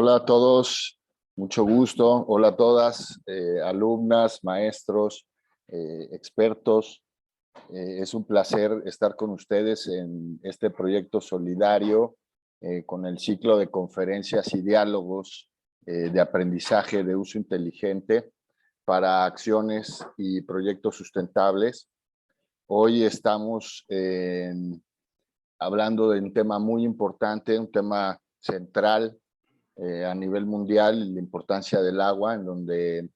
Hola a todos, mucho gusto. Hola a todas, alumnas, maestros, expertos. Es un placer estar con ustedes en este proyecto solidario con el ciclo de conferencias y diálogos de aprendizaje de uso inteligente para acciones y proyectos sustentables. Hoy estamos hablando de un tema muy importante, un tema central a nivel mundial, la importancia del agua, en donde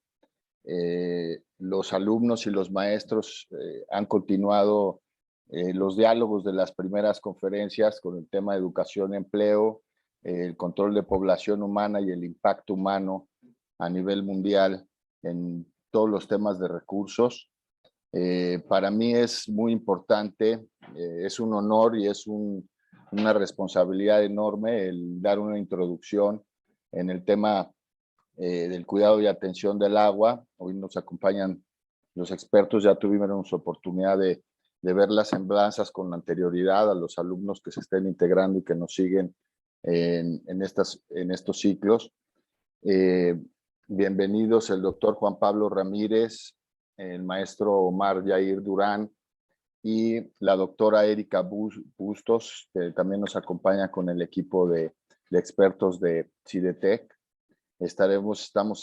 los alumnos y los maestros han continuado los diálogos de las primeras conferencias con el tema de educación, empleo, el control de población humana y el impacto humano a nivel mundial en todos los temas de recursos. Para mí es muy importante, es un honor y es una responsabilidad enorme el dar una introducción en el tema del cuidado y atención del agua. Hoy nos acompañan los expertos, ya tuvimos oportunidad de ver las semblanzas con anterioridad a los alumnos que se estén integrando y que nos siguen en estos ciclos. Bienvenidos el doctor Juan Pablo Ramírez, el maestro Omar Yair Durán y la doctora Erika Bustos, que también nos acompaña con el equipo de expertos de CIDETEC. Es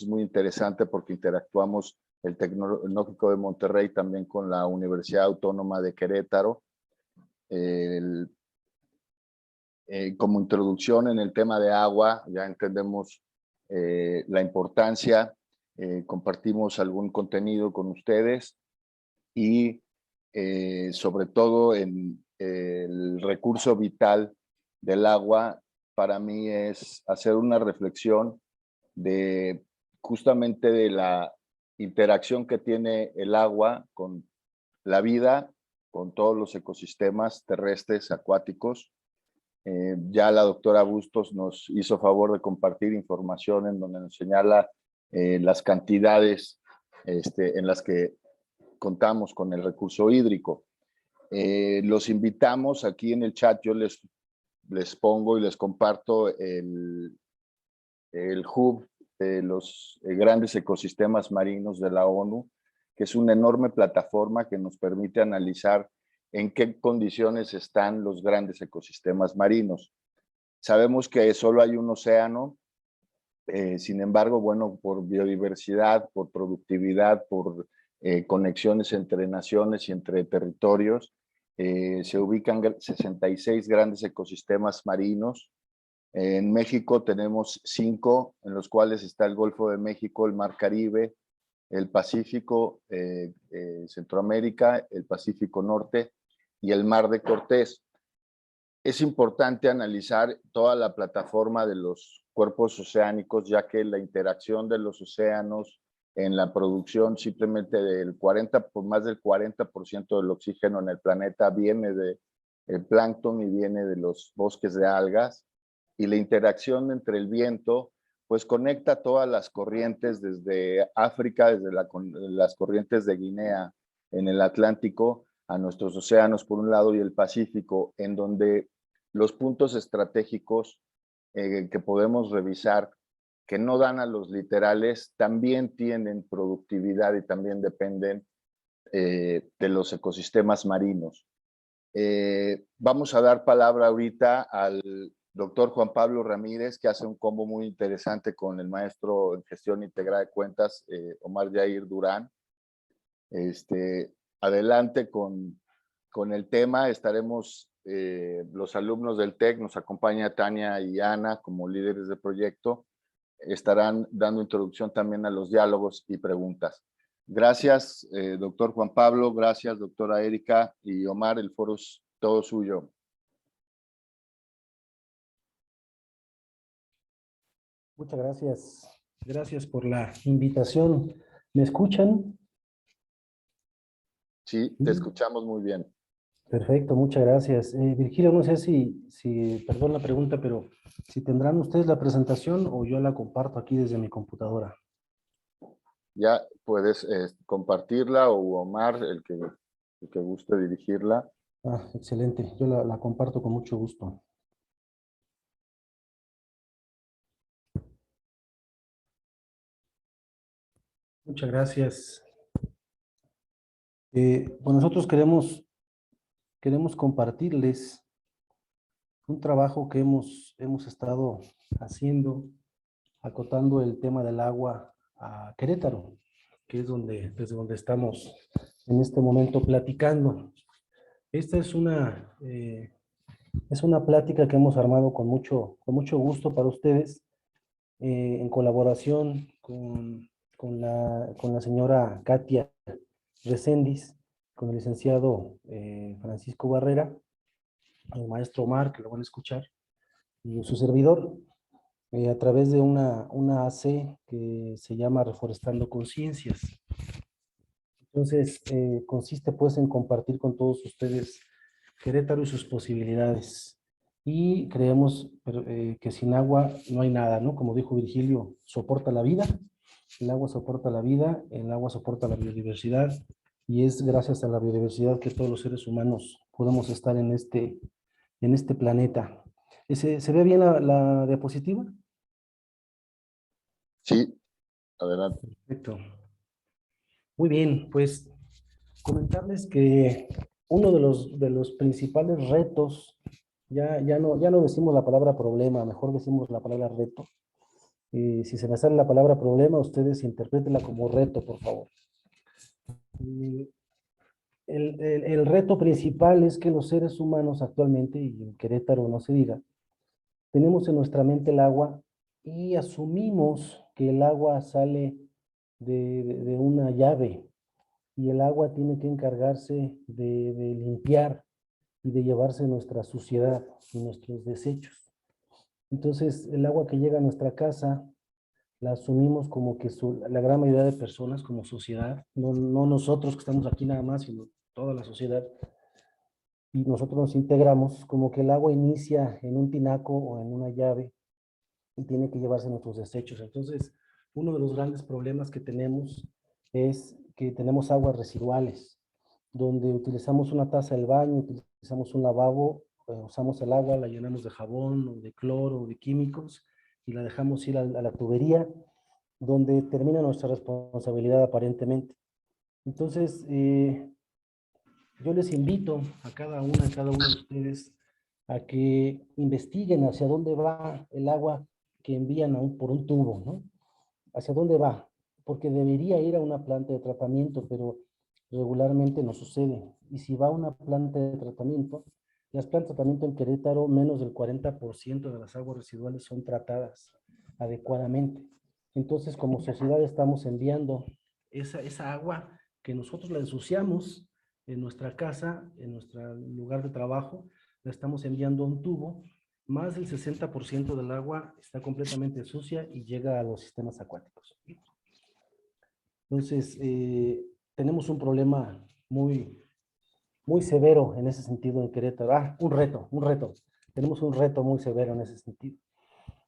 muy interesante porque interactuamos el Tecnológico de Monterrey también con la Universidad Autónoma de Querétaro. Como introducción en el tema de agua, ya entendemos la importancia, compartimos algún contenido con ustedes y sobre todo en el recurso vital del agua, para mí es hacer una reflexión de justamente de la interacción que tiene el agua con la vida, con todos los ecosistemas terrestres, acuáticos. Ya la doctora Bustos nos hizo favor de compartir información en donde nos señala las cantidades en las que contamos con el recurso hídrico. Los invitamos aquí en el chat, yo les pongo y les comparto el hub de los grandes ecosistemas marinos de la ONU, que es una enorme plataforma que nos permite analizar en qué condiciones están los grandes ecosistemas marinos. Sabemos que solo hay un océano, sin embargo, bueno, por biodiversidad, por productividad, por conexiones entre naciones y entre territorios, se ubican 66 grandes ecosistemas marinos. En México tenemos 5, en los cuales está el Golfo de México, el Mar Caribe, el Pacífico, Centroamérica, el Pacífico Norte y el Mar de Cortés. Es importante analizar toda la plataforma de los cuerpos oceánicos, ya que la interacción de los océanos en la producción simplemente más del 40% del oxígeno en el planeta viene del plancton y viene de los bosques de algas, y la interacción entre el viento pues conecta todas las corrientes desde África, desde las corrientes de Guinea en el Atlántico a nuestros océanos por un lado y el Pacífico, en donde los puntos estratégicos que podemos revisar que no dan a los litorales también tienen productividad y también dependen de los ecosistemas marinos. Vamos a dar palabra ahorita al doctor Juan Pablo Ramírez, que hace un combo muy interesante con el maestro en gestión integrada de cuentas, Omar Yair Durán. Adelante con el tema. Estaremos los alumnos del TEC, nos acompaña Tania y Ana como líderes de proyecto, estarán dando introducción también a los diálogos y preguntas. Gracias, doctor Juan Pablo, gracias, doctora Erika y Omar, el foro es todo suyo. Muchas gracias. Gracias por la invitación. ¿Me escuchan? Sí, te escuchamos muy bien. Perfecto, muchas gracias. Virgilio, no sé perdón la pregunta, pero si tendrán ustedes la presentación o yo la comparto aquí desde mi computadora. Ya puedes compartirla o Omar, el que guste dirigirla. Ah, excelente. Yo la comparto con mucho gusto. Muchas gracias. Bueno, nosotros queremos compartirles un trabajo que hemos estado haciendo, acotando el tema del agua a Querétaro, que es desde donde estamos en este momento platicando. Esta es una plática que hemos armado con mucho gusto para ustedes, en colaboración con la señora Katia Recendis, con el licenciado Francisco Barrera, el maestro Omar, que lo van a escuchar, y su servidor, a través de una AC que se llama Reforestando Conciencias. Entonces, consiste pues en compartir con todos ustedes Querétaro y sus posibilidades. Y creemos que sin agua no hay nada, ¿no? Como dijo Virgilio, soporta la vida, el agua soporta la vida, el agua soporta la biodiversidad, y es gracias a la biodiversidad que todos los seres humanos podemos estar en este planeta. ¿Se ve bien la diapositiva? Sí, adelante. Perfecto. Muy bien, pues comentarles que uno de los principales retos, ya no decimos la palabra problema, mejor decimos la palabra reto. Si se me sale la palabra problema, ustedes interprétenla como reto, por favor. El reto principal es que los seres humanos actualmente, y en Querétaro no se diga, tenemos en nuestra mente el agua y asumimos que el agua sale de una llave, y el agua tiene que encargarse de limpiar y de llevarse nuestra suciedad y nuestros desechos. Entonces, el agua que llega a nuestra casa la asumimos como que la gran mayoría de personas como sociedad, no nosotros que estamos aquí nada más, sino toda la sociedad, y nosotros nos integramos como que el agua inicia en un tinaco o en una llave y tiene que llevarse nuestros desechos. Entonces, uno de los grandes problemas que tenemos es que tenemos aguas residuales, donde utilizamos una taza del baño, utilizamos un lavabo, usamos el agua, la llenamos de jabón o de cloro o de químicos y la dejamos ir a la tubería, donde termina nuestra responsabilidad aparentemente. Entonces, yo les invito a cada uno de ustedes a que investiguen hacia dónde va el agua que envían por un tubo, ¿no? ¿Hacia dónde va? Porque debería ir a una planta de tratamiento, pero regularmente no sucede. Y si va a una planta de tratamiento, las plantas de tratamiento en Querétaro, menos del 40% de las aguas residuales son tratadas adecuadamente. Entonces, como sociedad estamos enviando esa agua que nosotros la ensuciamos en nuestra casa, en nuestro lugar de trabajo, la estamos enviando a un tubo. Más del 60% del agua está completamente sucia y llega a los sistemas acuáticos. Entonces, tenemos un problema muy severo en ese sentido en Querétaro. Un reto. Tenemos un reto muy severo en ese sentido.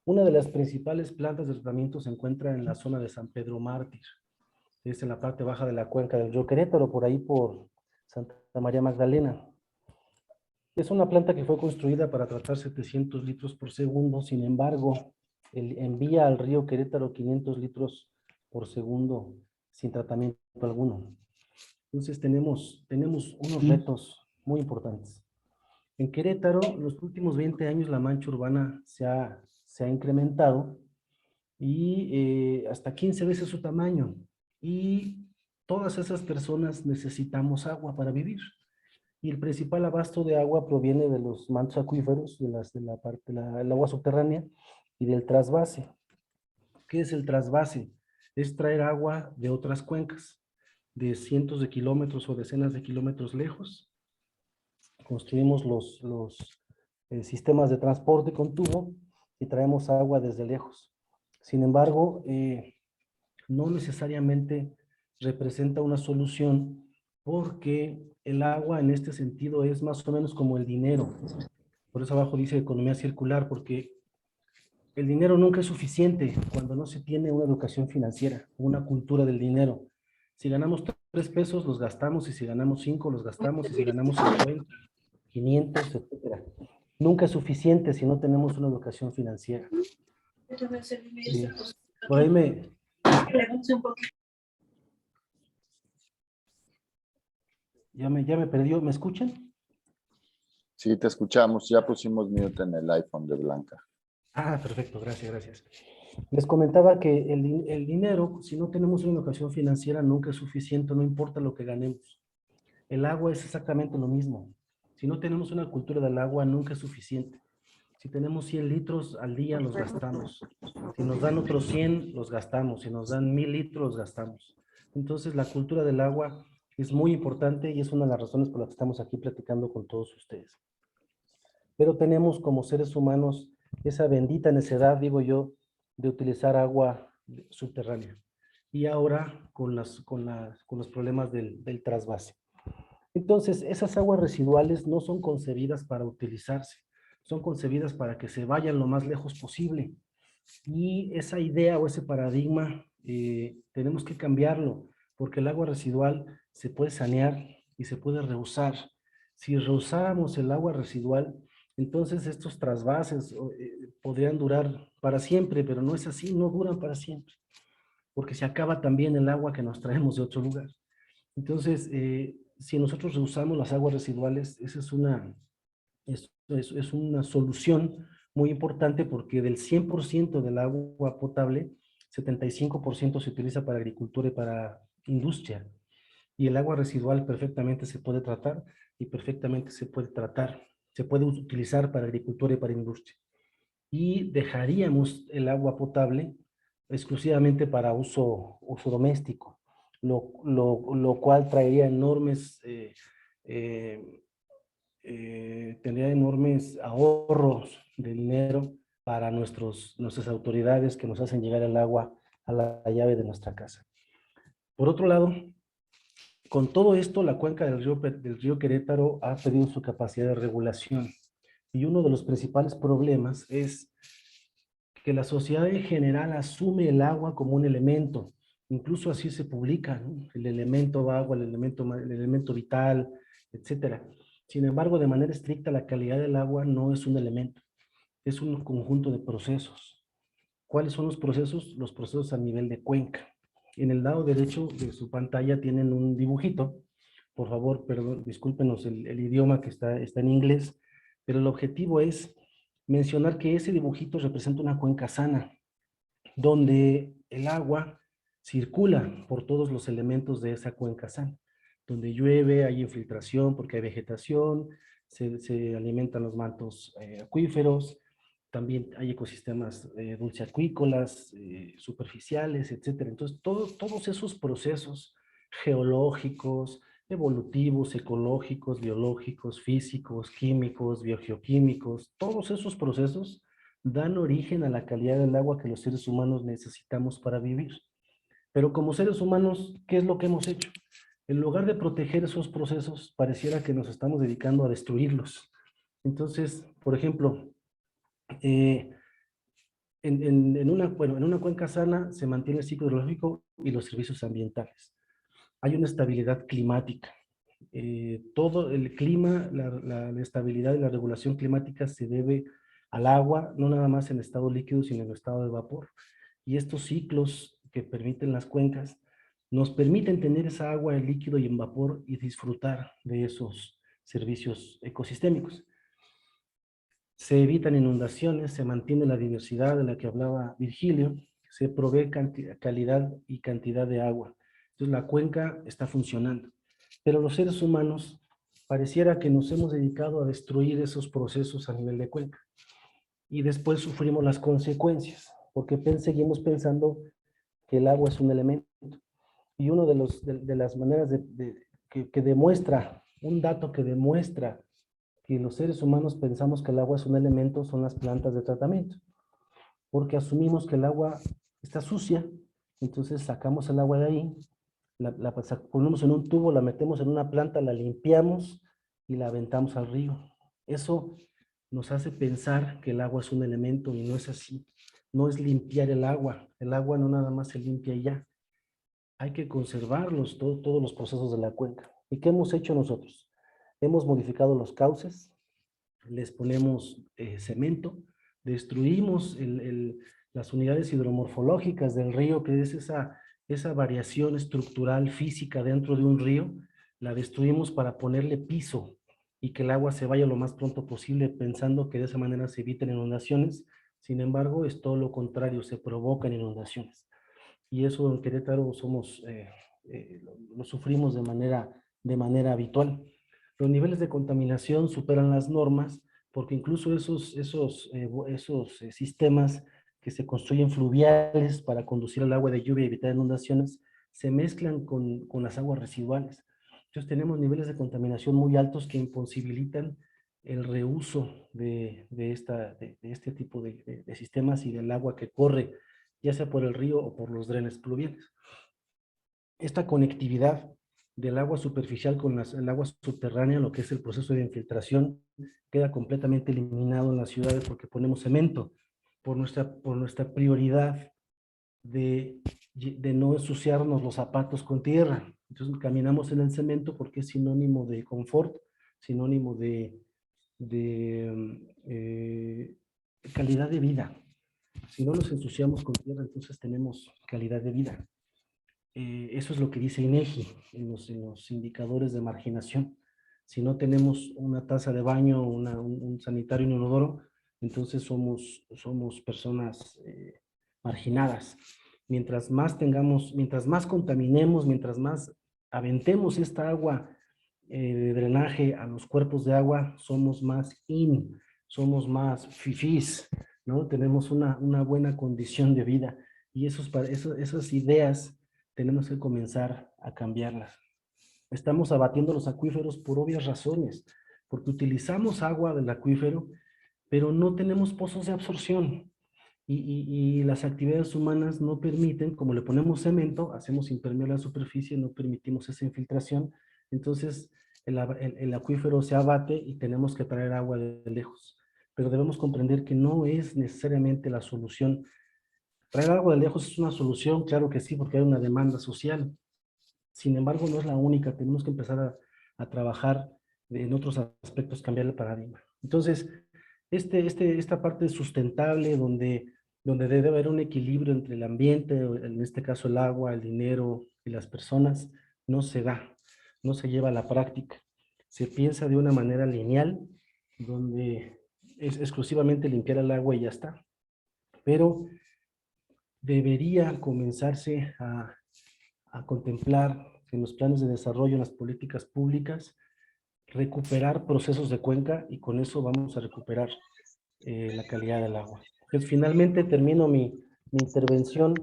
Una de las principales plantas de tratamiento se encuentra en la zona de San Pedro Mártir. Es en la parte baja de la cuenca del río Querétaro, por ahí por Santa María Magdalena. Es una planta que fue construida para tratar 700 litros por segundo, sin embargo, envía al río Querétaro 500 litros por segundo sin tratamiento alguno. Entonces tenemos unos retos muy importantes. En Querétaro, en los últimos 20 años, la mancha urbana se ha incrementado y hasta 15 veces su tamaño. Y todas esas personas necesitamos agua para vivir. Y el principal abasto de agua proviene de los mantos acuíferos, el agua subterránea y del trasvase. ¿Qué es el trasvase? Es traer agua de otras cuencas, de cientos de kilómetros o decenas de kilómetros lejos. Construimos los sistemas de transporte con tubo y traemos agua desde lejos. Sin embargo, no necesariamente representa una solución, porque el agua en este sentido es más o menos como el dinero. Por eso abajo dice economía circular, porque el dinero nunca es suficiente cuando no se tiene una educación financiera, una cultura del dinero. Si ganamos 3 pesos, los gastamos, y si ganamos 5, los gastamos, y si ganamos 50, 500, etc. Nunca es suficiente si no tenemos una educación financiera. Por ahí me ya me perdió. ¿Me escuchan? Sí, te escuchamos. Ya pusimos mute en el iPhone de Blanca. Ah, perfecto, gracias, gracias. Les comentaba que el dinero, si no tenemos una educación financiera, nunca es suficiente, no importa lo que ganemos. El agua es exactamente lo mismo. Si no tenemos una cultura del agua, nunca es suficiente. Si tenemos 100 litros al día, los gastamos. Si nos dan otros 100, los gastamos. Si nos dan 1000 litros, los gastamos. Entonces, la cultura del agua es muy importante y es una de las razones por las que estamos aquí platicando con todos ustedes. Pero tenemos como seres humanos esa bendita necedad, digo yo, de utilizar agua subterránea. Y ahora con los problemas del trasvase. Entonces, esas aguas residuales no son concebidas para utilizarse, son concebidas para que se vayan lo más lejos posible. Y esa idea o ese paradigma tenemos que cambiarlo, porque el agua residual se puede sanear y se puede reusar. Si reusáramos el agua residual, entonces estos trasvases podrían durar para siempre, pero no es así, no duran para siempre, porque se acaba también el agua que nos traemos de otro lugar. Entonces, si nosotros reusamos las aguas residuales, esa es una solución muy importante porque del 100% del agua potable, 75% se utiliza para agricultura y para industria. Y el agua residual perfectamente se puede tratar y perfectamente se puede utilizar para agricultura y para industria. Y dejaríamos el agua potable exclusivamente para uso doméstico, lo cual traería tendría enormes ahorros de dinero para nuestras autoridades que nos hacen llegar el agua a la llave de nuestra casa. Por otro lado, con todo esto, la cuenca del río Querétaro ha perdido su capacidad de regulación. Y uno de los principales problemas es que la sociedad en general asume el agua como un elemento. Incluso así se publica, ¿no? El elemento agua, el elemento vital, etcétera. Sin embargo, de manera estricta, la calidad del agua no es un elemento, es un conjunto de procesos. ¿Cuáles son los procesos? Los procesos a nivel de cuenca. En el lado derecho de su pantalla tienen un dibujito. Por favor, perdón, discúlpenos el idioma que está en inglés, pero el objetivo es mencionar que ese dibujito representa una cuenca sana, donde el agua circula por todos los elementos de esa cuenca sana. Donde llueve, hay infiltración porque hay vegetación, se alimentan los mantos acuíferos, también hay ecosistemas dulceacuícolas, superficiales, etcétera. Entonces, todos esos procesos geológicos, evolutivos, ecológicos, biológicos, físicos, químicos, biogeoquímicos, todos esos procesos dan origen a la calidad del agua que los seres humanos necesitamos para vivir. Pero como seres humanos, ¿qué es lo que hemos hecho? En lugar de proteger esos procesos, pareciera que nos estamos dedicando a destruirlos. Entonces, por ejemplo, en una cuenca sana se mantiene el ciclo hidrológico y los servicios ambientales. Hay una estabilidad climática. Todo el clima, la estabilidad y la regulación climática se debe al agua, no nada más en estado líquido, sino en estado de vapor. Y estos ciclos que permiten las cuencas nos permiten tener esa agua en líquido y en vapor y disfrutar de esos servicios ecosistémicos. Se evitan inundaciones, se mantiene la diversidad de la que hablaba Virgilio, se provee calidad y cantidad de agua. Entonces la cuenca está funcionando. Pero los seres humanos pareciera que nos hemos dedicado a destruir esos procesos a nivel de cuenca. Y después sufrimos las consecuencias, porque seguimos pensando que el agua es un elemento. Y uno de las maneras que demuestra, un dato que demuestra que los seres humanos pensamos que el agua es un elemento son las plantas de tratamiento, porque asumimos que el agua está sucia, entonces sacamos el agua de ahí, la ponemos en un tubo, la metemos en una planta, la limpiamos y la aventamos al río. Eso nos hace pensar que el agua es un elemento y no es así. No es limpiar el agua no nada más se limpia y ya. Hay que conservarlos, todos los procesos de la cuenca. ¿Y qué hemos hecho nosotros? Hemos modificado los cauces, les ponemos cemento, destruimos las unidades hidromorfológicas del río, que es esa variación estructural física dentro de un río, la destruimos para ponerle piso y que el agua se vaya lo más pronto posible, pensando que de esa manera se eviten inundaciones. Sin embargo, es todo lo contrario, se provocan inundaciones. Y eso en Querétaro lo sufrimos de manera habitual. Los niveles de contaminación superan las normas porque incluso esos sistemas que se construyen fluviales para conducir el agua de lluvia y evitar inundaciones se mezclan con las aguas residuales. Entonces tenemos niveles de contaminación muy altos que imposibilitan el reuso de este tipo de sistemas y del agua que corre, ya sea por el río o por los drenes pluviales. Esta conectividad del agua superficial con el agua subterránea, lo que es el proceso de infiltración, queda completamente eliminado en las ciudades porque ponemos cemento por nuestra prioridad de no ensuciarnos los zapatos con tierra. Entonces caminamos en el cemento porque es sinónimo de confort, sinónimo de calidad de vida. Si no nos ensuciamos con tierra, entonces tenemos calidad de vida. Eso es lo que dice INEGI en los indicadores de marginación. Si no tenemos una taza de baño, un sanitario inodoro, entonces somos personas marginadas. Mientras más contaminemos, mientras más aventemos esta agua de drenaje a los cuerpos de agua, somos más somos más fifís, ¿no? Tenemos una buena condición de vida. Y esas ideas tenemos que comenzar a cambiarlas. Estamos abatiendo los acuíferos por obvias razones, porque utilizamos agua del acuífero, pero no tenemos pozos de absorción. Y las actividades humanas no permiten, como le ponemos cemento, hacemos impermeable la superficie, no permitimos esa infiltración, entonces el acuífero se abate y tenemos que traer agua de lejos. Pero debemos comprender que no es necesariamente la solución. Traer agua de lejos es una solución, claro que sí, porque hay una demanda social. Sin embargo, no es la única. Tenemos que empezar a trabajar en otros aspectos, cambiar el paradigma. Entonces, esta parte sustentable donde debe haber un equilibrio entre el ambiente, en este caso el agua, el dinero y las personas, no se da, no se lleva a la práctica. Se piensa de una manera lineal, donde es exclusivamente limpiar el agua y ya está. Pero debería comenzarse a contemplar en los planes de desarrollo, en las políticas públicas, recuperar procesos de cuenca y con eso vamos a recuperar la calidad del agua. Entonces, finalmente termino mi intervención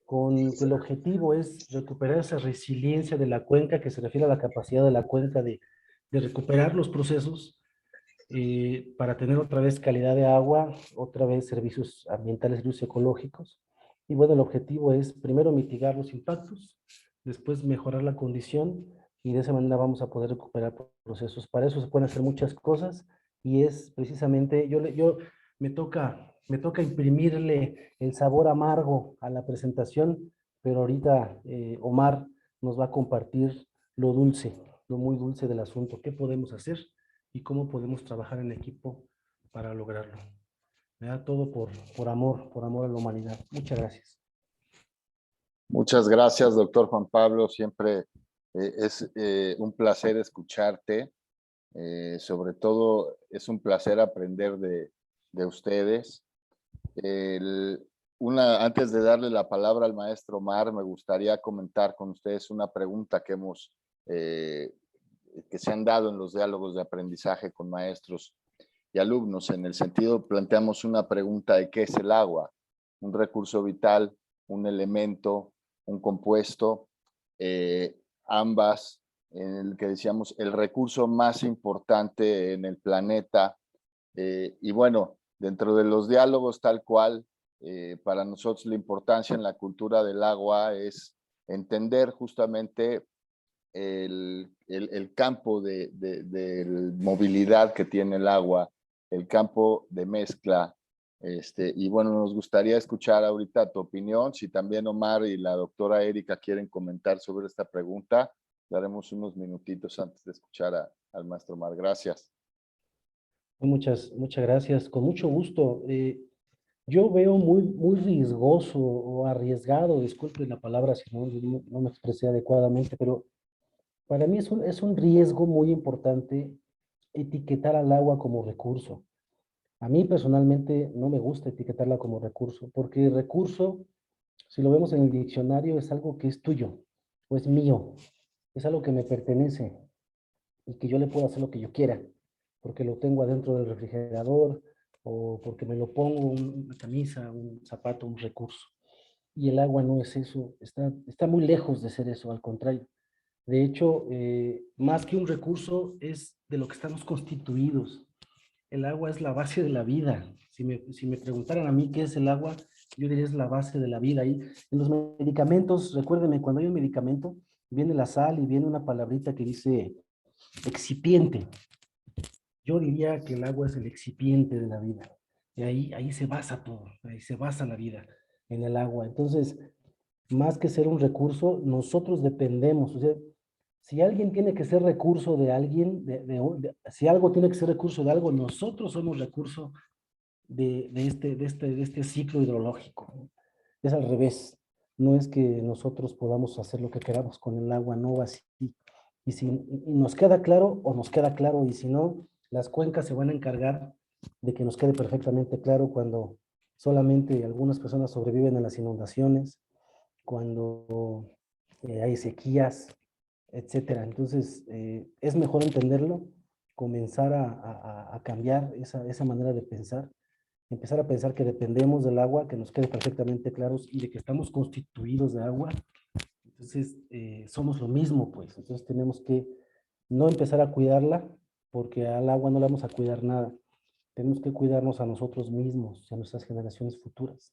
con que el objetivo es recuperar esa resiliencia de la cuenca, que se refiere a la capacidad de la cuenca de recuperar los procesos para tener otra vez calidad de agua, otra vez servicios ambientales, servicios ecológicos. Y bueno, el objetivo es primero mitigar los impactos, después mejorar la condición y de esa manera vamos a poder recuperar procesos. Para eso se pueden hacer muchas cosas y es precisamente, me toca imprimirle el sabor amargo a la presentación, pero ahorita Omar nos va a compartir lo dulce, lo muy dulce del asunto. ¿Qué podemos hacer y cómo podemos trabajar en equipo para lograrlo? Me da todo por amor a la humanidad. Muchas gracias. Muchas gracias, doctor Juan Pablo. Siempre es un placer escucharte. Sobre todo es un placer aprender de ustedes. Antes de darle la palabra al maestro Omar, me gustaría comentar con ustedes una pregunta que se han dado en los diálogos de aprendizaje con maestros y alumnos. En el sentido, planteamos una pregunta de qué es el agua, un recurso vital, un elemento, un compuesto, ambas, en el que decíamos el recurso más importante en el planeta. Y bueno, dentro de los diálogos tal cual, para nosotros la importancia en la cultura del agua es entender justamente el campo de movilidad que tiene el agua, el campo de mezcla. Y bueno, nos gustaría escuchar ahorita tu opinión. Si también Omar y la doctora Erika quieren comentar sobre esta pregunta, daremos unos minutitos antes de escuchar al maestro Omar. Gracias. Muchas gracias. Con mucho gusto. Yo veo muy riesgoso o arriesgado, disculpe la palabra si no me expresé adecuadamente, pero Para mí es un riesgo muy importante etiquetar al agua como recurso. A mí personalmente no me gusta etiquetarla como recurso, porque recurso, si lo vemos en el diccionario, es algo que es tuyo o es mío, es algo que me pertenece y que yo le puedo hacer lo que yo quiera, porque lo tengo adentro del refrigerador o porque me lo pongo una camisa, un zapato, un recurso. Y el agua no es eso, está muy lejos de ser eso, al contrario. De hecho, más que un recurso, es de lo que estamos constituidos. El agua es la base de la vida. Si me preguntaran a mí qué es el agua, yo diría es la base de la vida. Y en los medicamentos, recuérdenme, cuando hay un medicamento, viene la sal y viene una palabrita que dice excipiente. Yo diría que el agua es el excipiente de la vida. Y ahí se basa todo, ahí se basa la vida, en el agua. Entonces, más que ser un recurso, nosotros dependemos. O sea, si alguien tiene que ser recurso de alguien, si algo tiene que ser recurso de algo, nosotros somos recurso de este ciclo hidrológico. Es al revés. No es que nosotros podamos hacer lo que queramos con el agua, no así. Y si y nos queda claro o nos queda claro, y si no, las cuencas se van a encargar de que nos quede perfectamente claro cuando solamente algunas personas sobreviven a las inundaciones, cuando hay sequías, etcétera. Entonces, es mejor entenderlo, comenzar a cambiar esa manera de pensar, empezar a pensar que dependemos del agua, que nos quede perfectamente claros y de que estamos constituidos de agua. Entonces, somos lo mismo, pues. Entonces, tenemos que no empezar a cuidarla, porque al agua no la vamos a cuidar nada. Tenemos que cuidarnos a nosotros mismos y a nuestras generaciones futuras.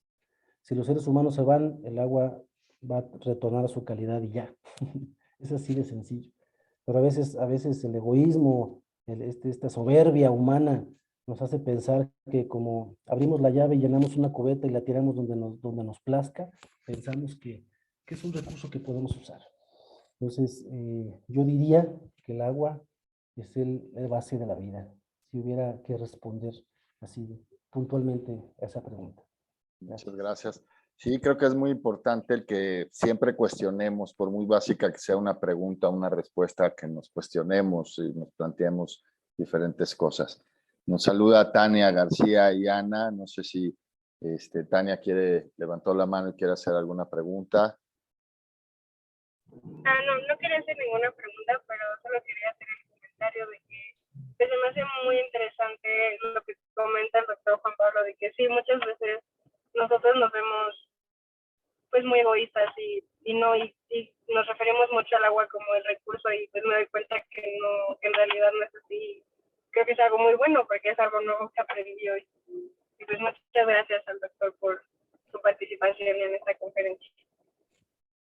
Si los seres humanos se van, el agua va a retornar a su calidad y ya. Es así de sencillo. Pero a veces el egoísmo, esta soberbia humana nos hace pensar que como abrimos la llave y llenamos una cubeta y la tiramos donde nos plazca, pensamos que es un recurso que podemos usar. Entonces, yo diría que el agua es el base de la vida, si hubiera que responder así puntualmente a esa pregunta. Muchas Gracias. gracias. Sí, creo que es muy importante el que siempre cuestionemos, por muy básica que sea una pregunta, una respuesta, que nos cuestionemos y nos planteemos diferentes cosas. Nos saluda Tania García y Ana. No sé si Tania levantó la mano y quiere hacer alguna pregunta. No quería hacer ninguna pregunta, pero solo quería hacer el comentario de que pues, se me hace muy interesante lo que comenta el doctor Juan Pablo, de que sí, muchas veces nosotros nos vemos pues muy egoístas y nos referimos mucho al agua como el recurso y pues me doy cuenta que no, que en realidad no es así. Creo que es algo muy bueno porque es algo nuevo que aprendí hoy. Y pues muchas gracias al doctor por su participación en esta conferencia.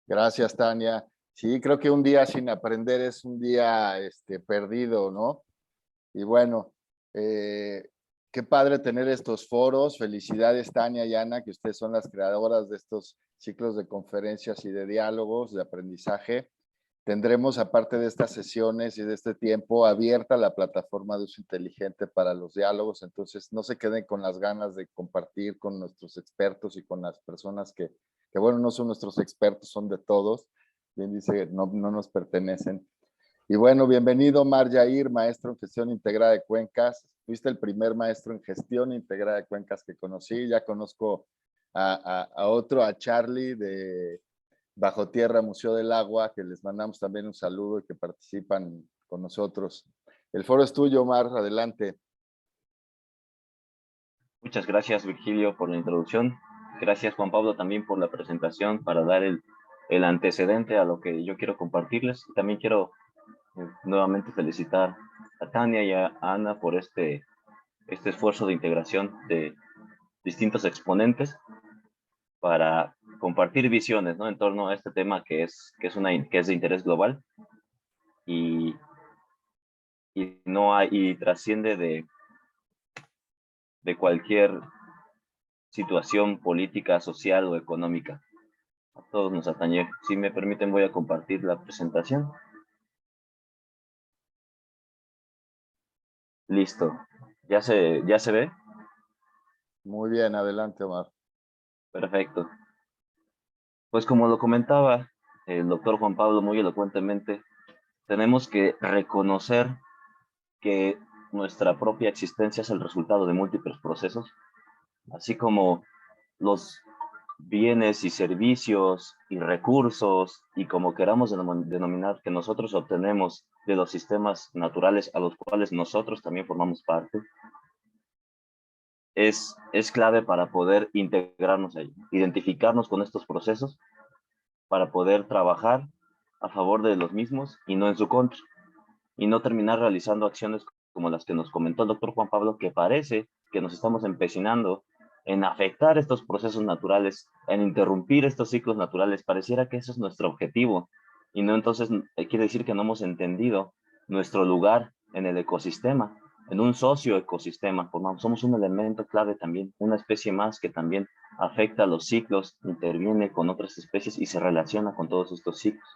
Gracias, Tania. Sí, creo que un día sin aprender es un día perdido, ¿no? Y bueno, qué padre tener estos foros. Felicidades, Tania y Ana, que ustedes son las creadoras de estos ciclos de conferencias y de diálogos, de aprendizaje. Tendremos, aparte de estas sesiones y de este tiempo, abierta la plataforma de uso inteligente para los diálogos. Entonces, no se queden con las ganas de compartir con nuestros expertos y con las personas que bueno, no son nuestros expertos, son de todos. Bien dice, no nos pertenecen. Y bueno, bienvenido Mar Yair, maestro en gestión integrada de cuencas. Fuiste el primer maestro en gestión integrada de cuencas que conocí. Ya conozco a otro, a Charlie de Bajo Tierra Museo del Agua, que les mandamos también un saludo y que participan con nosotros. El foro es tuyo, Mar, adelante. Muchas gracias, Virgilio, por la introducción. Gracias, Juan Pablo, también por la presentación para dar el antecedente a lo que yo quiero compartirles. También quiero nuevamente felicitar a Tania y a Ana por este esfuerzo de integración de distintos exponentes para compartir visiones, ¿no?, en torno a este tema que es de interés global y, y trasciende de cualquier situación política, social o económica. A todos nos atañe. Si me permiten, voy a compartir la presentación. Listo. ¿Ya se ve? Muy bien, adelante, Omar. Perfecto. Pues como lo comentaba el doctor Juan Pablo muy elocuentemente, tenemos que reconocer que nuestra propia existencia es el resultado de múltiples procesos, así como los bienes y servicios y recursos y como queramos denominar que nosotros obtenemos de los sistemas naturales a los cuales nosotros también formamos parte, es clave para poder integrarnos ahí, identificarnos con estos procesos para poder trabajar a favor de los mismos y no en su contra, y no terminar realizando acciones como las que nos comentó el doctor Juan Pablo, que parece que nos estamos empecinando en afectar estos procesos naturales, en interrumpir estos ciclos naturales. Pareciera que ese es nuestro objetivo, y no entonces quiere decir que no hemos entendido nuestro lugar en el ecosistema, en un socioecosistema. Somos un elemento clave también, una especie más que también afecta a los ciclos, interviene con otras especies y se relaciona con todos estos ciclos.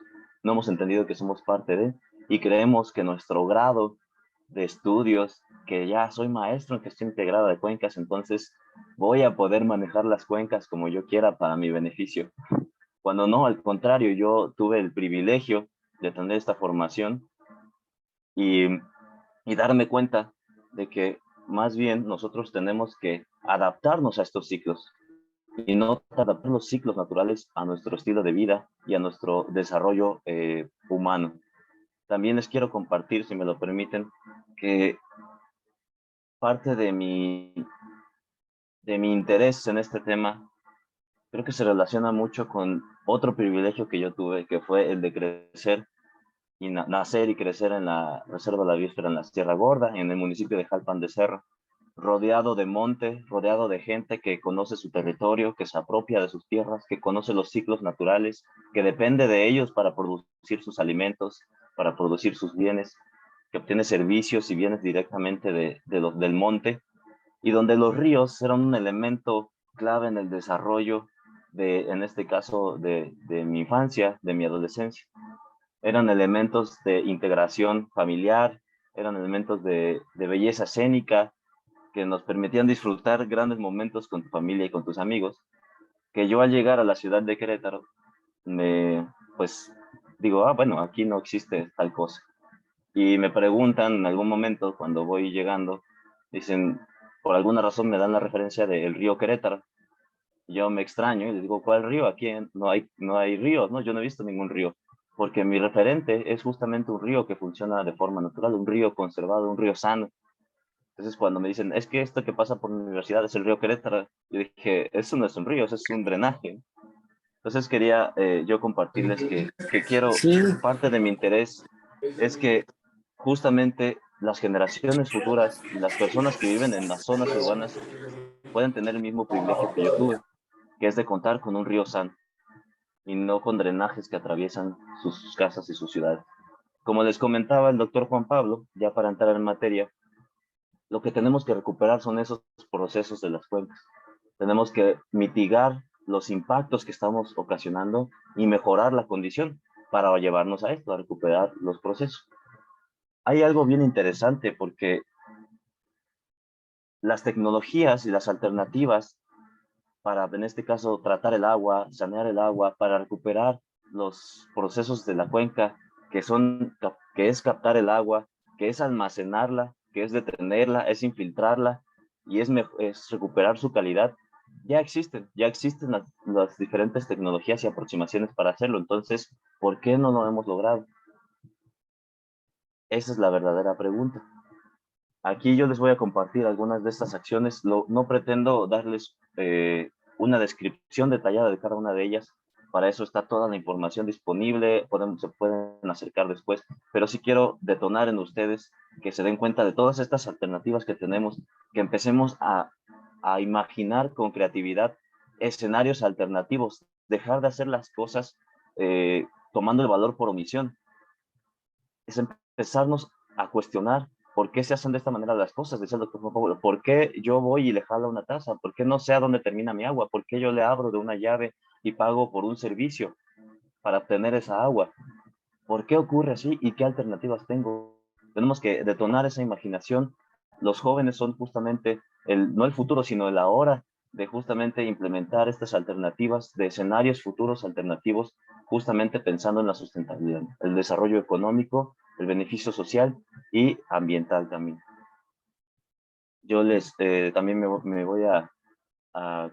No hemos entendido que somos parte de, y creemos que nuestro grado de estudios, que ya soy maestro en gestión integrada de cuencas, entonces voy a poder manejar las cuencas como yo quiera para mi beneficio. Cuando no, al contrario, yo tuve el privilegio de tener esta formación y, y darme cuenta de que más bien nosotros tenemos que adaptarnos a estos ciclos y no adaptar los ciclos naturales a nuestro estilo de vida y a nuestro desarrollo humano. También les quiero compartir, si me lo permiten, que parte de mi interés en este tema creo que se relaciona mucho con otro privilegio que yo tuve, que fue el de crecer y nacer y crecer en la Reserva de la Biosfera en la Sierra Gorda, en el municipio de Jalpan de Serra, rodeado de monte, rodeado de gente que conoce su territorio, que se apropia de sus tierras, que conoce los ciclos naturales, que depende de ellos para producir sus alimentos, para producir sus bienes, que obtiene servicios y bienes directamente del monte, y donde los ríos eran un elemento clave en el desarrollo en este caso, de mi infancia, de mi adolescencia. Eran elementos de integración familiar, eran elementos de belleza escénica, que nos permitían disfrutar grandes momentos con tu familia y con tus amigos, que yo al llegar a la ciudad de Querétaro, pues digo, bueno, aquí no existe tal cosa. Y me preguntan en algún momento, cuando voy llegando, dicen, por alguna razón me dan la referencia del río Querétaro. Yo me extraño y les digo, ¿cuál río? Aquí no hay ríos, ¿no? Yo no he visto ningún río, porque mi referente es justamente un río que funciona de forma natural, un río conservado, un río sano. Entonces, cuando me dicen, es que esto que pasa por la universidad es el río Querétaro, yo dije, eso no es un río, eso es un drenaje. Entonces, quería yo compartirles que quiero, Sí, parte de mi interés es que justamente las generaciones futuras y las personas que viven en las zonas urbanas pueden tener el mismo privilegio que yo tuve, que es de contar con un río sano y no con drenajes que atraviesan sus casas y sus ciudades. Como les comentaba el doctor Juan Pablo, ya para entrar en materia, lo que tenemos que recuperar son esos procesos de las cuencas. Tenemos que mitigar los impactos que estamos ocasionando y mejorar la condición para llevarnos a esto, a recuperar los procesos. Hay algo bien interesante porque las tecnologías y las alternativas para, en este caso, tratar el agua, sanear el agua, para recuperar los procesos de la cuenca, que es captar el agua, que es almacenarla, que es detenerla, es infiltrarla y es recuperar su calidad. Ya existen las diferentes tecnologías y aproximaciones para hacerlo. Entonces, ¿por qué no lo hemos logrado? Esa es la verdadera pregunta. Aquí yo les voy a compartir algunas de estas acciones. No pretendo darles una descripción detallada de cada una de ellas. Para eso está toda la información disponible, se pueden acercar después, pero sí quiero detonar en ustedes que se den cuenta de todas estas alternativas que tenemos, que empecemos a imaginar con creatividad escenarios alternativos, dejar de hacer las cosas tomando el valor por omisión. Es empezarnos a cuestionar por qué se hacen de esta manera las cosas, decía el doctor Juan Pablo, ¿por qué yo voy y le jalo una taza? ¿Por qué no sé a dónde termina mi agua? ¿Por qué yo le abro de una llave y pago por un servicio para obtener esa agua? ¿Por qué ocurre así y qué alternativas tengo? Tenemos que detonar esa imaginación. Los jóvenes son justamente no el futuro, sino el ahora de justamente implementar estas alternativas, de escenarios futuros alternativos, justamente pensando en la sustentabilidad, el desarrollo económico, el beneficio social y ambiental también. Yo también me voy a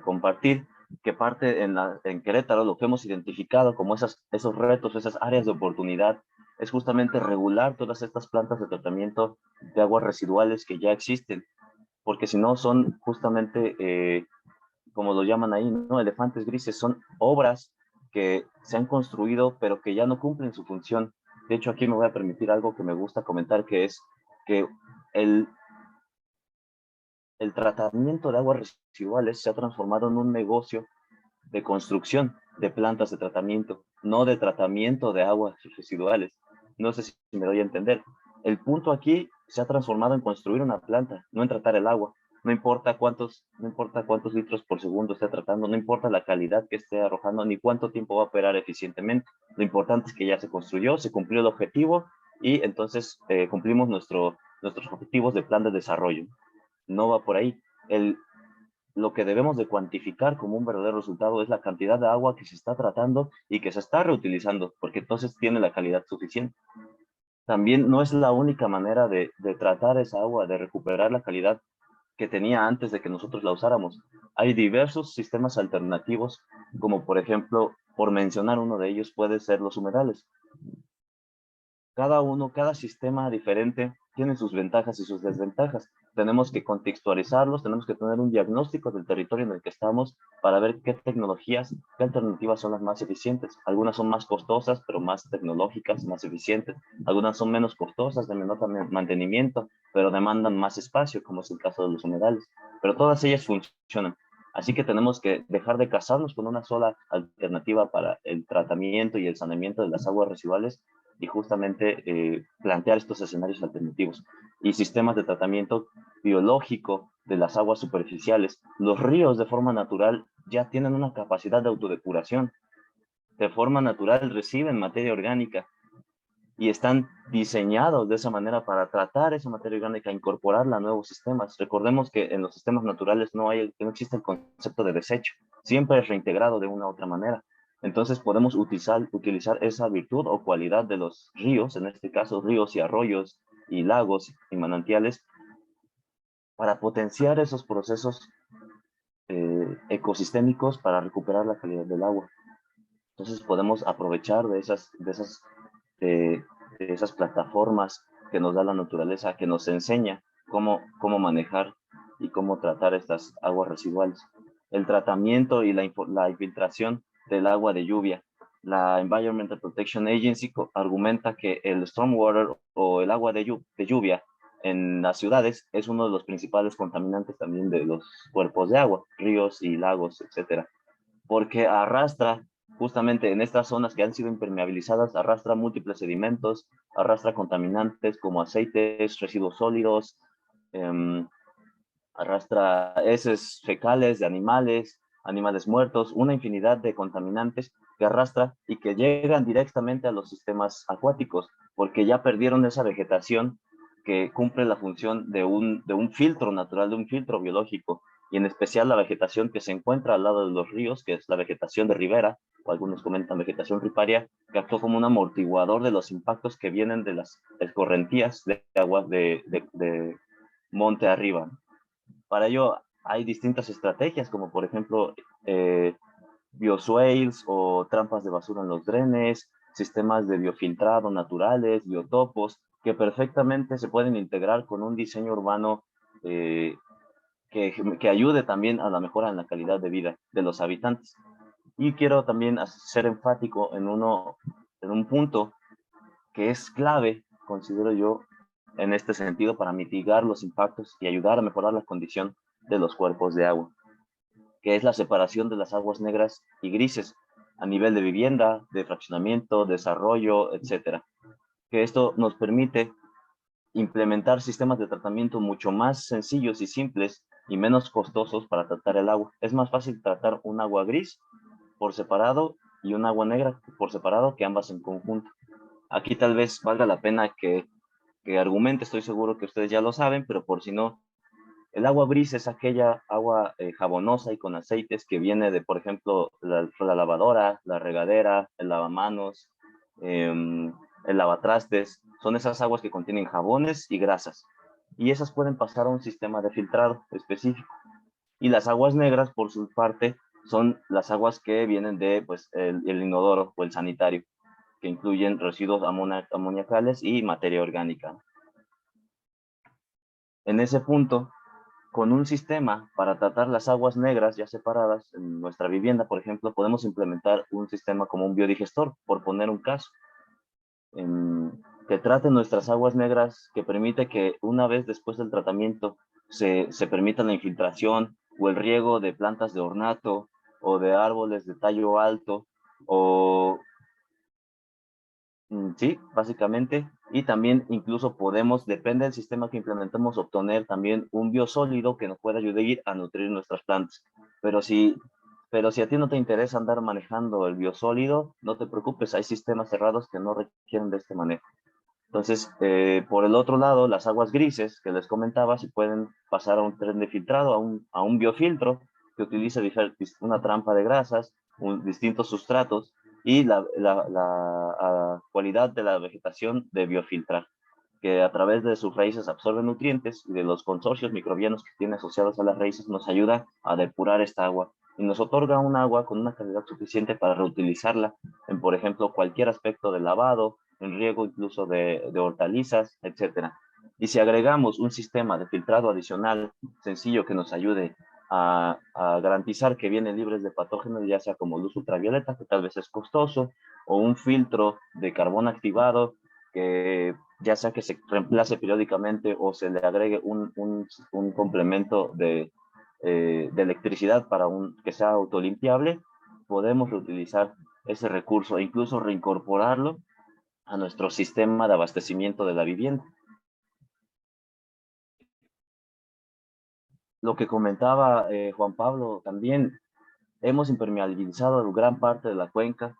compartir que parte en Querétaro lo que hemos identificado como esos retos, esas áreas de oportunidad, es justamente regular todas estas plantas de tratamiento de aguas residuales que ya existen, porque si no son justamente, como lo llaman ahí, ¿no? Elefantes grises, son obras que se han construido pero que ya no cumplen su función. De hecho, aquí me voy a permitir algo que me gusta comentar, que es que el tratamiento de aguas residuales se ha transformado en un negocio de construcción de plantas de tratamiento, no de tratamiento de aguas residuales. No sé si me doy a entender. El punto aquí se ha transformado en construir una planta, no en tratar el agua. No importa cuántos litros por segundo esté tratando, no importa la calidad que esté arrojando, ni cuánto tiempo va a operar eficientemente. Lo importante es que ya se construyó, se cumplió el objetivo y entonces cumplimos nuestros objetivos de plan de desarrollo. No va por ahí. Lo que debemos de cuantificar como un verdadero resultado es la cantidad de agua que se está tratando y que se está reutilizando, porque entonces tiene la calidad suficiente. También no es la única manera de tratar esa agua, de recuperar la calidad que tenía antes de que nosotros la usáramos. Hay diversos sistemas alternativos, como por ejemplo, por mencionar uno de ellos, puede ser los humedales. Cada sistema diferente tiene sus ventajas y sus desventajas. Tenemos que contextualizarlos, tenemos que tener un diagnóstico del territorio en el que estamos para ver qué tecnologías, qué alternativas son las más eficientes. Algunas son más costosas, pero más tecnológicas, más eficientes. Algunas son menos costosas, de menor mantenimiento, pero demandan más espacio, como es el caso de los humedales. Pero todas ellas funcionan. Así que tenemos que dejar de casarnos con una sola alternativa para el tratamiento y el saneamiento de las aguas residuales y justamente plantear estos escenarios alternativos y sistemas de tratamiento biológico de las aguas superficiales. Los ríos de forma natural ya tienen una capacidad de autodepuración. De forma natural reciben materia orgánica y están diseñados de esa manera para tratar esa materia orgánica, incorporarla a nuevos sistemas. Recordemos que en los sistemas naturales no existe el concepto de desecho, siempre es reintegrado de una u otra manera. Entonces podemos utilizar esa virtud o cualidad de los ríos, en este caso ríos y arroyos y lagos y manantiales, para potenciar esos procesos ecosistémicos para recuperar la calidad del agua. Entonces podemos aprovechar de esas plataformas que nos da la naturaleza, que nos enseña cómo manejar y cómo tratar estas aguas residuales. El tratamiento y la infiltración del agua de lluvia. La Environmental Protection Agency argumenta que el stormwater o el agua de lluvia en las ciudades es uno de los principales contaminantes también de los cuerpos de agua, ríos y lagos, etcétera, porque arrastra justamente en estas zonas que han sido impermeabilizadas, arrastra múltiples sedimentos, arrastra contaminantes como aceites, residuos sólidos, arrastra heces fecales de animales muertos, una infinidad de contaminantes que arrastra y que llegan directamente a los sistemas acuáticos, porque ya perdieron esa vegetación que cumple la función de un filtro natural, de un filtro biológico, y en especial la vegetación que se encuentra al lado de los ríos, que es la vegetación de ribera, o algunos comentan vegetación riparia, que actúa como un amortiguador de los impactos que vienen de las escorrentías de agua de monte arriba. Para ello hay distintas estrategias, como por ejemplo bioswales o trampas de basura en los drenes, sistemas de biofiltrado naturales, biotopos, que perfectamente se pueden integrar con un diseño urbano que ayude también a la mejora en la calidad de vida de los habitantes. Y quiero también ser enfático en un punto que es clave, considero yo, en este sentido, para mitigar los impactos y ayudar a mejorar la condición de los cuerpos de agua, que es la separación de las aguas negras y grises a nivel de vivienda, de fraccionamiento, desarrollo, etcétera. Que esto nos permite implementar sistemas de tratamiento mucho más sencillos y simples y menos costosos para tratar el agua. Es más fácil tratar un agua gris por separado y un agua negra por separado que ambas en conjunto. Aquí tal vez valga la pena que argumente, estoy seguro que ustedes ya lo saben, pero por si no, El agua gris es aquella agua jabonosa y con aceites que viene de, por ejemplo, la lavadora, la regadera, el lavamanos, el lavatrastes. Son esas aguas que contienen jabones y grasas. Y esas pueden pasar a un sistema de filtrado específico. Y las aguas negras, por su parte, son las aguas que vienen de pues, el inodoro o el sanitario, que incluyen residuos amoniacales y materia orgánica. En ese punto, con un sistema para tratar las aguas negras ya separadas en nuestra vivienda, por ejemplo, podemos implementar un sistema como un biodigestor, por poner un caso, que trate nuestras aguas negras, que permite que una vez después del tratamiento se permita la infiltración o el riego de plantas de ornato o de árboles de tallo alto o sí, básicamente. Y también incluso podemos, depende del sistema que implementemos, obtener también un biosólido que nos pueda ayudar a nutrir nuestras plantas. Pero si a ti no te interesa andar manejando el biosólido, no te preocupes, hay sistemas cerrados que no requieren de este manejo. Entonces, por el otro lado, las aguas grises que les comentaba, si pueden pasar a un tren de filtrado, a un biofiltro que utiliza una trampa de grasas, distintos sustratos y la cualidad de la vegetación de biofiltrar, que a través de sus raíces absorben nutrientes y de los consorcios microbianos que tiene asociados a las raíces nos ayuda a depurar esta agua y nos otorga un agua con una calidad suficiente para reutilizarla en, por ejemplo, cualquier aspecto de lavado, en riego incluso de hortalizas, etcétera. Y si agregamos un sistema de filtrado adicional sencillo que nos ayude a garantizar que vienen libres de patógenos, ya sea como luz ultravioleta, que tal vez es costoso, o un filtro de carbón activado, que ya sea que se reemplace periódicamente o se le agregue un complemento de electricidad para que sea autolimpiable, podemos reutilizar ese recurso e incluso reincorporarlo a nuestro sistema de abastecimiento de la vivienda. Lo que comentaba Juan Pablo también, hemos impermeabilizado gran parte de la cuenca.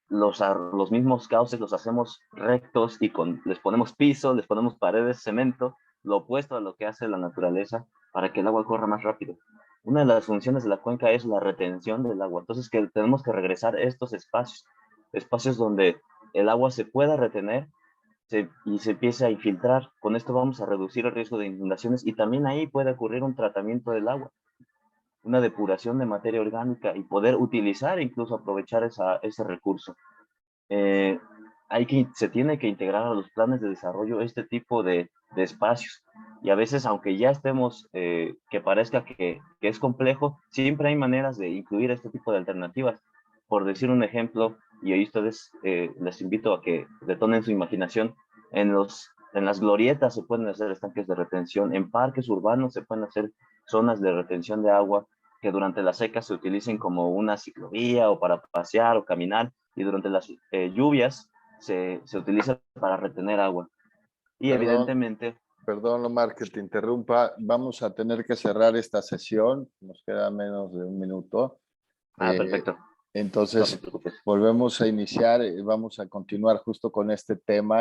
Los mismos cauces los hacemos rectos y les ponemos piso, les ponemos paredes, cemento, lo opuesto a lo que hace la naturaleza para que el agua corra más rápido. Una de las funciones de la cuenca es la retención del agua. Entonces tenemos que regresar a estos espacios donde el agua se pueda retener y se empiece a infiltrar. Con esto vamos a reducir el riesgo de inundaciones y también ahí puede ocurrir un tratamiento del agua, una depuración de materia orgánica y poder utilizar e incluso aprovechar ese recurso. Se tiene que integrar a los planes de desarrollo este tipo de espacios. Y a veces, aunque ya estemos, que parezca que es complejo, siempre hay maneras de incluir este tipo de alternativas. Por decir un ejemplo, y ahí ustedes les invito a que detonen su imaginación, en las glorietas se pueden hacer estanques de retención, en parques urbanos se pueden hacer zonas de retención de agua que durante la seca se utilicen como una ciclovía o para pasear o caminar, y durante las lluvias se utiliza para retener agua. Y evidentemente... Perdón, Omar, que te interrumpa. Vamos a tener que cerrar esta sesión. Nos queda menos de un minuto. Perfecto. Entonces, No te preocupes. volvemos a iniciar. Vamos a continuar justo con este tema.